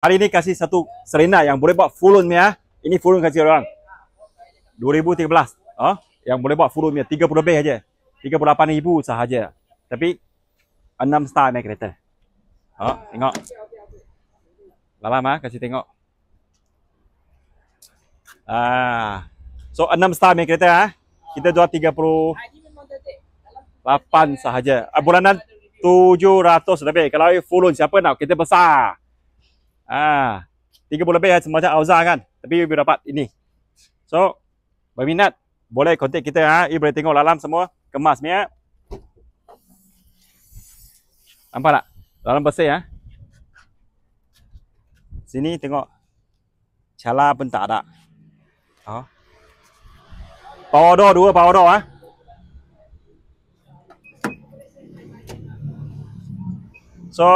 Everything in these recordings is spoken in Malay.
Hari ni kasih satu Serena yang boleh buat full loan punya. Ini full loan kasih orang. 2013. Yang boleh buat full loan punya 30 lebih aja. 38,000 sahaja. Tapi 6 star punya kereta. Tengok. Lama kasih tengok. So 6 star punya kereta kita jual 38 sahaja. Bulanan 700 lebih. Kalau full loan siapa nak kereta besar. 30 lebih semacam Auza kan. Tapi you dapat ini. So, berminat boleh kontak kita. You boleh tengok dalam semua kemas ni. Nampak tak? Dalam bersih Sini tengok. Cala pun tak ada. Power door, 2 power door So,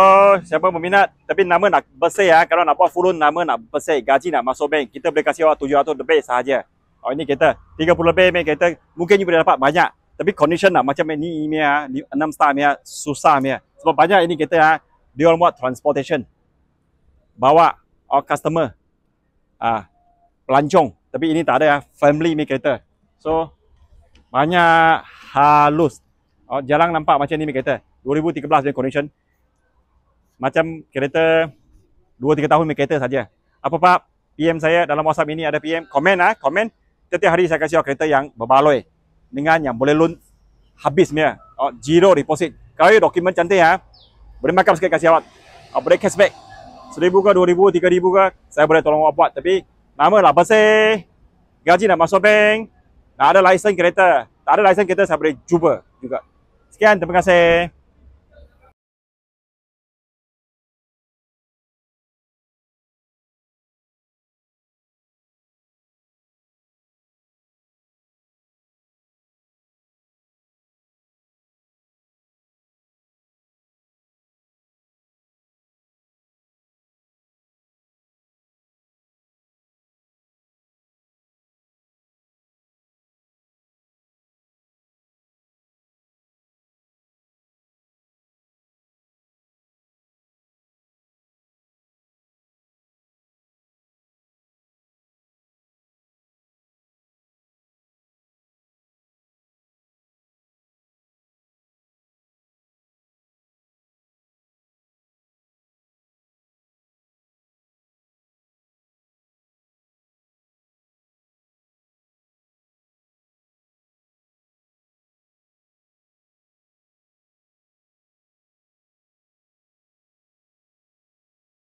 siapa berminat tapi nama nak bersih kalau nak buat full loan nama nak bersih, gaji nak masuk bank, kita boleh kasih awak 700 lebih sahaja. Ini kereta 30 lebih punya kereta, mungkin you boleh dapat banyak. Tapi condition nak macam ni 6 star punya susah punya. Sebab banyak ini kereta dia orang buat transportation. Bawa customer pelancong, tapi ini tak ada family punya kereta. So, banyak halus. Jarang nampak macam ni punya kereta. 2013 punya condition. Macam kereta 2-3 tahun punya kereta saja. Apa-apa PM saya dalam WhatsApp ini ada PM, komen komen. Setiap hari saya kasih kereta yang berbaloi dengan yang boleh loan habis punya. Zero deposit. Kalau dokumen cantik boleh markup sikit kasih awak. Boleh cashback. 1,000 ke 2,000, 3,000 ke, saya boleh tolong awak buat. Tapi nama lah bersih, gaji nak masuk bank, nak ada license kereta. Tak ada license kereta saya boleh cuba juga. Sekian, terima kasih.